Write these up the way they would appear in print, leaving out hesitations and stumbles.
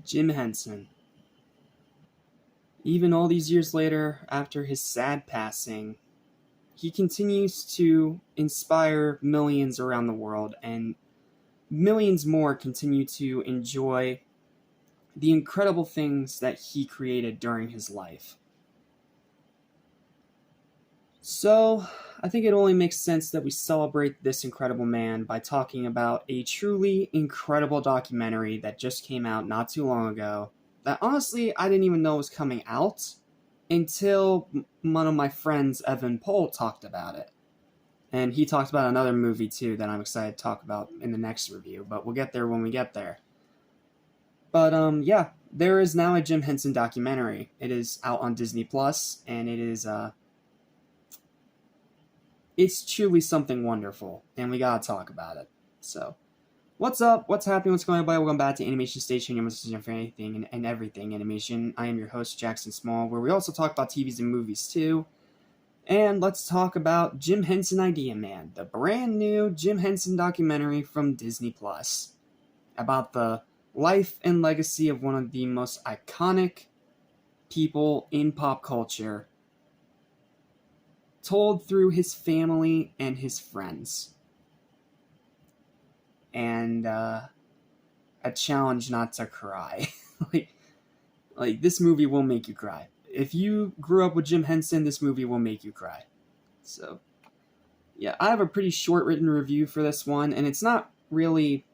Jim Henson. Even all these years later, after his sad passing, he continues to inspire millions around the world, and millions more continue to enjoy the incredible things that he created during his life. So, I think it only makes sense that we celebrate this incredible man by talking about a truly incredible documentary that just came out not too long ago that honestly I didn't even know was coming out until one of my friends, Evan Pol, talked about it. And he talked about another movie too that I'm excited to talk about in the next review, but we'll get there when we get there. But yeah, there is now a Jim Henson documentary. It is out on Disney Plus, and it's truly something wonderful, and we gotta talk about it. So, what's up? What's happening? What's going on, everybody? Welcome back to Animation Station, your message for anything and everything animation. I am your host, Jackson Small, where we also talk about TVs and movies too. And let's talk about Jim Henson Idea Man, the brand new Jim Henson documentary from Disney Plus, about the life and legacy of one of the most iconic people in pop culture, told through his family and his friends. And a challenge not to cry. like this movie will make you cry. If you grew up with Jim Henson, this movie will make you cry. So, yeah, I have a pretty short written review for this one, and it's not really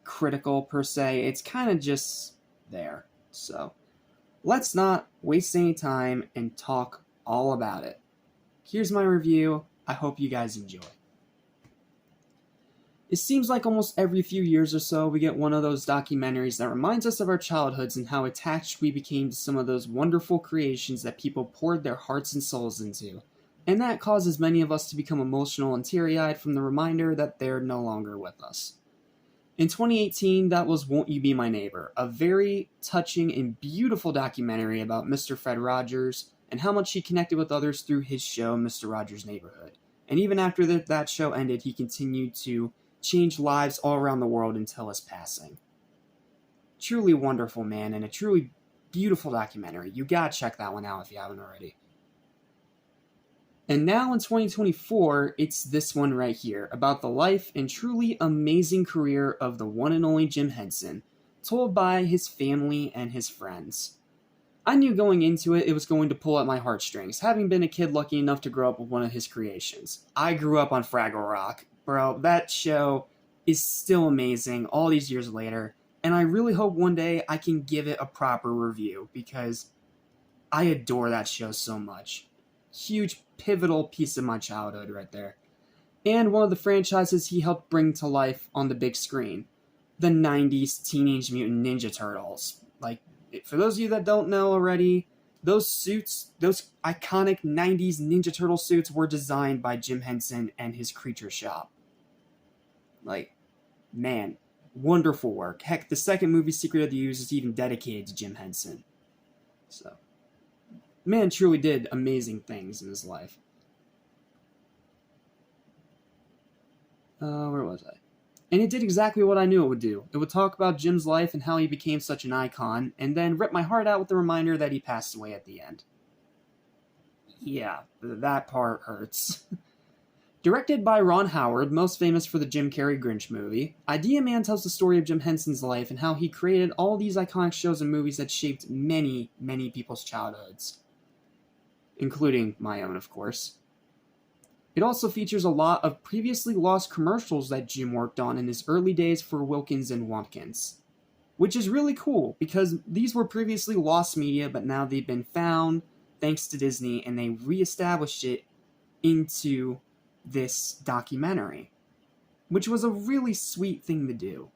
critical per se. It's kind of just there. So, let's not waste any time and talk all about it. Here's my review. I hope you guys enjoy. It seems like almost every few years or so we get one of those documentaries that reminds us of our childhoods and how attached we became to some of those wonderful creations that people poured their hearts and souls into. And that causes many of us to become emotional and teary-eyed from the reminder that they're no longer with us. In 2018, that was Won't You Be My Neighbor, a very touching and beautiful documentary about Mr. Fred Rogers and how much he connected with others through his show, Mr. Rogers' Neighborhood. And even after that show ended, he continued to change lives all around the world until his passing. Truly wonderful, man, and a truly beautiful documentary. You gotta check that one out if you haven't already. And now in 2024, it's this one right here, about the life and truly amazing career of the one and only Jim Henson, told by his family and his friends. I knew going into it, it was going to pull at my heartstrings, having been a kid lucky enough to grow up with one of his creations. I grew up on Fraggle Rock. Bro, that show is still amazing all these years later, and I really hope one day I can give it a proper review, because I adore that show so much. Huge, pivotal piece of my childhood right there. And one of the franchises he helped bring to life on the big screen. The 90s Teenage Mutant Ninja Turtles. Like, for those of you that don't know already, those suits, those iconic 90s Ninja Turtle suits were designed by Jim Henson and his Creature Shop. Like, man, wonderful work. Heck, the second movie, Secret of the Ooze, is even dedicated to Jim Henson. So, the man truly did amazing things in his life. Where was I? And it did exactly what I knew it would do. It would talk about Jim's life and how he became such an icon, and then rip my heart out with the reminder that he passed away at the end. Yeah, that part hurts. Directed by Ron Howard, most famous for the Jim Carrey Grinch movie, Idea Man tells the story of Jim Henson's life and how he created all these iconic shows and movies that shaped many, many people's childhoods. Including my own, of course. It also features a lot of previously lost commercials that Jim worked on in his early days for Wilkins and Watkins. Which is really cool, because these were previously lost media, but now they've been found thanks to Disney, and they reestablished it into this documentary, which was a really sweet thing to do.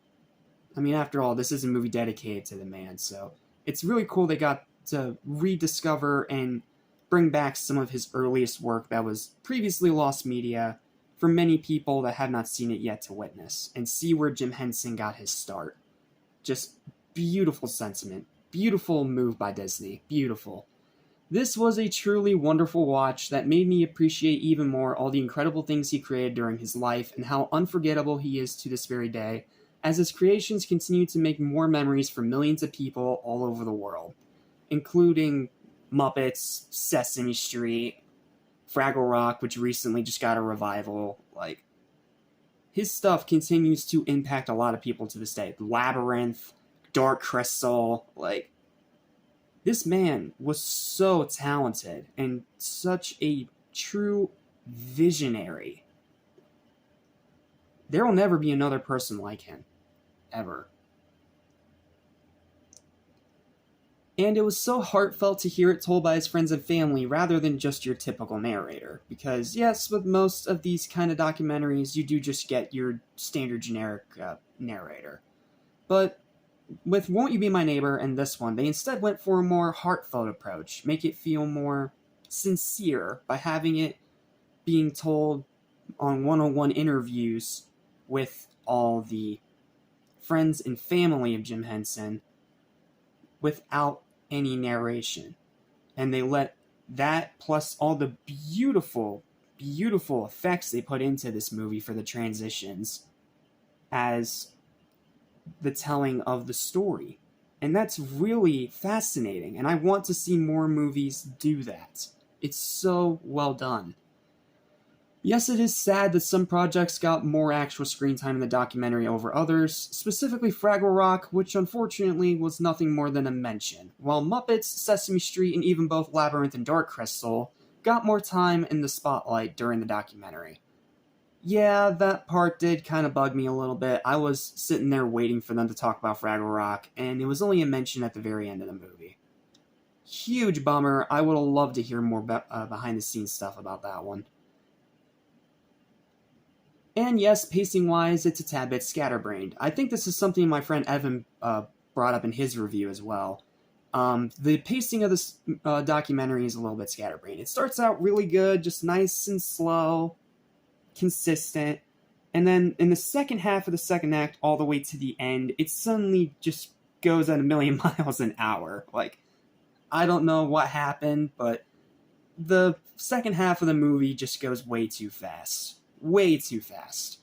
I mean, after all, this is a movie dedicated to the man, so it's really cool they got to rediscover and bring back some of his earliest work that was previously lost media for many people that have not seen it yet to witness, and see where Jim Henson got his start. Just beautiful sentiment. Beautiful move by Disney. Beautiful. This was a truly wonderful watch that made me appreciate even more all the incredible things he created during his life and how unforgettable he is to this very day, as his creations continue to make more memories for millions of people all over the world, including Muppets, Sesame Street, Fraggle Rock, which recently just got a revival. Like, his stuff continues to impact a lot of people to this day. Labyrinth, Dark Crystal, like, this man was so talented and such a true visionary. There will never be another person like him. Ever. And it was so heartfelt to hear it told by his friends and family rather than just your typical narrator. Because, yes, with most of these kind of documentaries, you do just get your standard generic narrator. But with Won't You Be My Neighbor and this one, they instead went for a more heartfelt approach, make it feel more sincere by having it being told on one-on-one interviews with all the friends and family of Jim Henson without any narration. And they let that plus all the beautiful, beautiful effects they put into this movie for the transitions as the telling of the story. And that's really fascinating, and I want to see more movies do that. It's so well done. Yes, it is sad that some projects got more actual screen time in the documentary over others, specifically Fraggle Rock, which unfortunately was nothing more than a mention, while Muppets, Sesame Street, and even both Labyrinth and Dark Crystal got more time in the spotlight during the documentary. Yeah, that part did kind of bug me a little bit. I was sitting there waiting for them to talk about Fraggle Rock, and it was only a mention at the very end of the movie. Huge bummer. I would have loved to hear more behind-the-scenes stuff about that one. And yes, pacing-wise, it's a tad bit scatterbrained. I think this is something my friend Evan brought up in his review as well. The pacing of this documentary is a little bit scatterbrained. It starts out really good, just nice and slow, consistent, and then in the second half of the second act, all the way to the end, it suddenly just goes at 1,000,000 miles an hour. Like, I don't know what happened, but the second half of the movie just goes way too fast. Way too fast.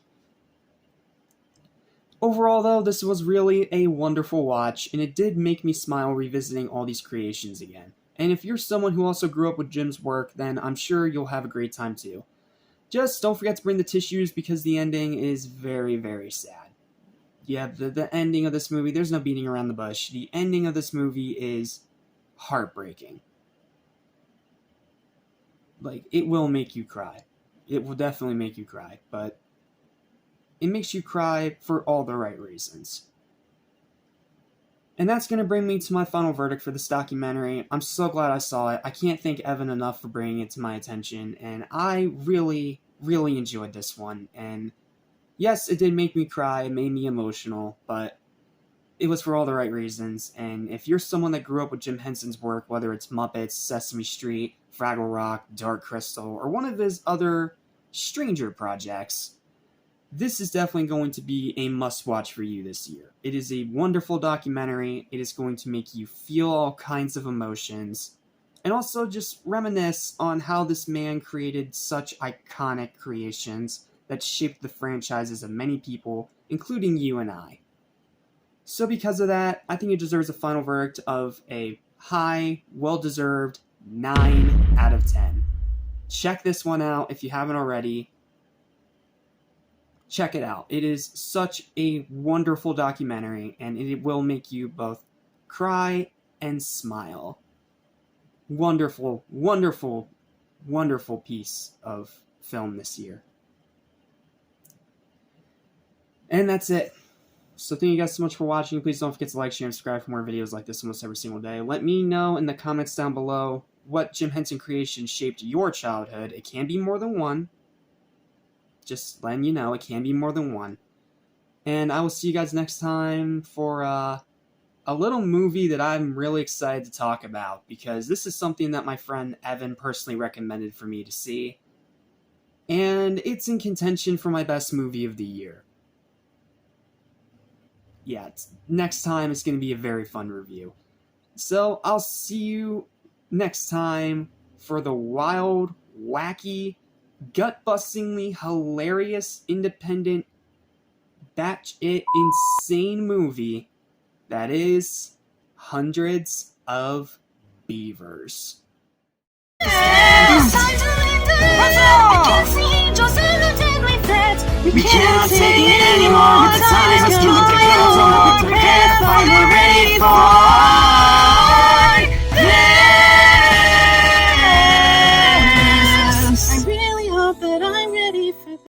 Overall, though, this was really a wonderful watch, and it did make me smile revisiting all these creations again. And if you're someone who also grew up with Jim's work, then I'm sure you'll have a great time too. Just don't forget to bring the tissues because the ending is very, very sad. Yeah, the ending of this movie, there's no beating around the bush. The ending of this movie is heartbreaking. Like, it will make you cry. It will definitely make you cry, but it makes you cry for all the right reasons. And that's going to bring me to my final verdict for this documentary. I'm so glad I saw it. I can't thank Evan enough for bringing it to my attention, and I really, really enjoyed this one. And yes, it did make me cry, it made me emotional, but it was for all the right reasons. And if you're someone that grew up with Jim Henson's work, whether it's Muppets, Sesame Street, Fraggle Rock, Dark Crystal, or one of his other stranger projects, this is definitely going to be a must-watch for you this year. It is a wonderful documentary. It is going to make you feel all kinds of emotions, and also just reminisce on how this man created such iconic creations that shaped the franchises of many people, including you and I. So because of that, I think it deserves a final verdict of a high, well-deserved 9 out of 10. Check this one out if you haven't already. Check it out. It is such a wonderful documentary, and it will make you both cry and smile. Wonderful, wonderful, wonderful piece of film this year. And that's it. So thank you guys so much for watching. Please don't forget to like, share, and subscribe for more videos like this almost every single day. Let me know in the comments down below what Jim Henson creation shaped your childhood. It can be more than one. Just letting you know, it can be more than one. And I will see you guys next time for a little movie that I'm really excited to talk about, because this is something that my friend Evan personally recommended for me to see. And it's in contention for my best movie of the year. Yeah, next time it's going to be a very fun review. So I'll see you next time for the wild, wacky, gut-bustingly hilarious, independent, batshit insane movie that is Hundreds of Beavers. We cannot take it anymore. Time